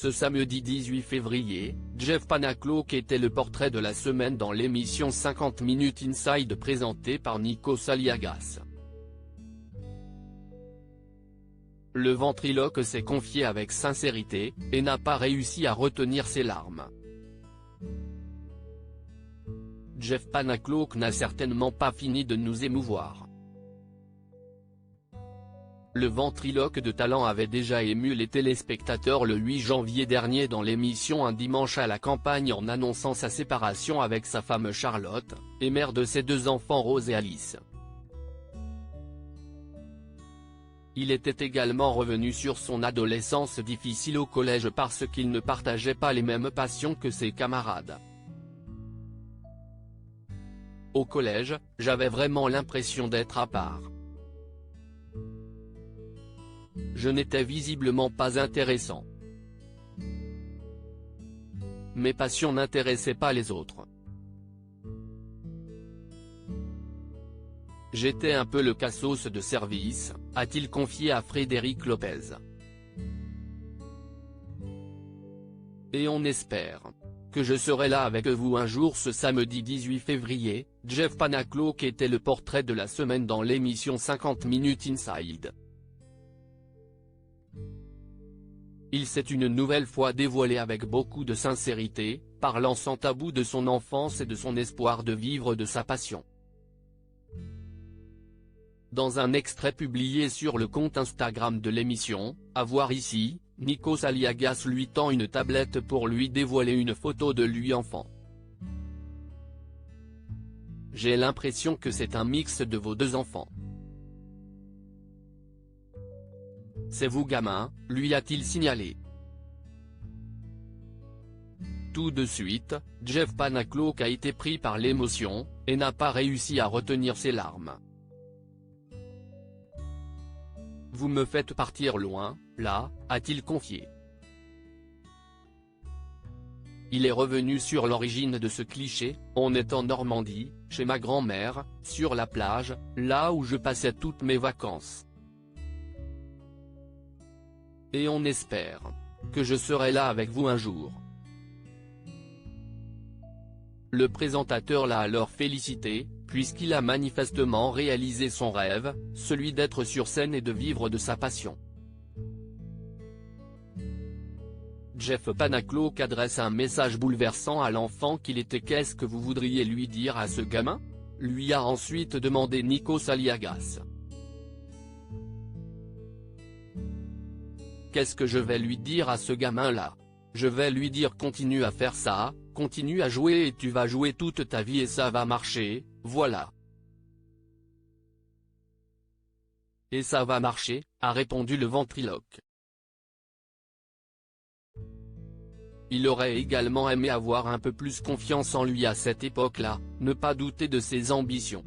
Ce samedi 18 février, Jeff Panaclock était le portrait de la semaine dans l'émission 50 Minutes Inside présentée par Nikos Aliagas. Le ventriloque s'est confié avec sincérité, et n'a pas réussi à retenir ses larmes. Jeff Panaclock n'a certainement pas fini de nous émouvoir. Le ventriloque de talent avait déjà ému les téléspectateurs le 8 janvier dernier dans l'émission Un dimanche à la campagne en annonçant sa séparation avec sa femme Charlotte, et mère de ses deux enfants Rose et Alice. Il était également revenu sur son adolescence difficile au collège parce qu'il ne partageait pas les mêmes passions que ses camarades. Au collège, j'avais vraiment l'impression d'être à part. Je n'étais visiblement pas intéressant. Mes passions n'intéressaient pas les autres. J'étais un peu le cassos de service, a-t-il confié à Frédéric Lopez. Et on espère que je serai là avec vous un jour. Ce samedi 18 février, Jeff Panaclock était le portrait de la semaine dans l'émission 50 Minutes Inside. Il s'est une nouvelle fois dévoilé avec beaucoup de sincérité, parlant sans tabou de son enfance et de son espoir de vivre de sa passion. Dans un extrait publié sur le compte Instagram de l'émission, à voir ici, Nikos Aliagas lui tend une tablette pour lui dévoiler une photo de lui enfant. J'ai l'impression que c'est un mix de vos deux enfants. C'est vous gamin, lui a-t-il signalé. Tout de suite, Jeff Panaclock a été pris par l'émotion, et n'a pas réussi à retenir ses larmes. Vous me faites partir loin, là, a-t-il confié. Il est revenu sur l'origine de ce cliché, on est en Normandie, chez ma grand-mère, sur la plage, là où je passais toutes mes vacances. Et on espère que je serai là avec vous un jour. Le présentateur l'a alors félicité, puisqu'il a manifestement réalisé son rêve, celui d'être sur scène et de vivre de sa passion. Jeff Panaclock adresse un message bouleversant à l'enfant qu'il était. Qu'est-ce que vous voudriez lui dire à ce gamin ? Lui a ensuite demandé Nikos Aliagas. Qu'est-ce que je vais lui dire à ce gamin-là ? Je vais lui dire continue à faire ça, continue à jouer et tu vas jouer toute ta vie et ça va marcher, voilà. Et ça va marcher, a répondu le ventriloque. Il aurait également aimé avoir un peu plus confiance en lui à cette époque-là, ne pas douter de ses ambitions.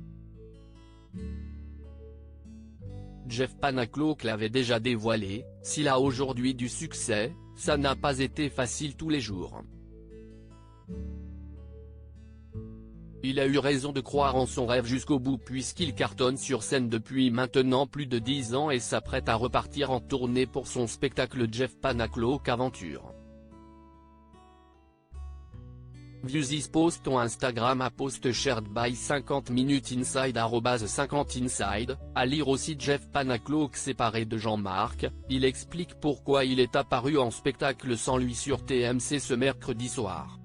Jeff Panaclock l'avait déjà dévoilé, s'il a aujourd'hui du succès, ça n'a pas été facile tous les jours. Il a eu raison de croire en son rêve jusqu'au bout puisqu'il cartonne sur scène depuis maintenant plus de 10 ans et s'apprête à repartir en tournée pour son spectacle Jeff Panaclock Aventure. View this post on Instagram à post shared by 50 Minutes Inside @50inside, à lire aussi. Jeff Panaclock séparé de Jean-Marc, il explique pourquoi il est apparu en spectacle sans lui sur TMC ce mercredi soir.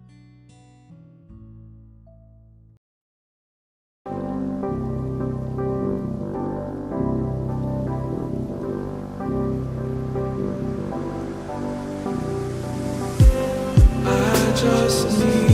I just need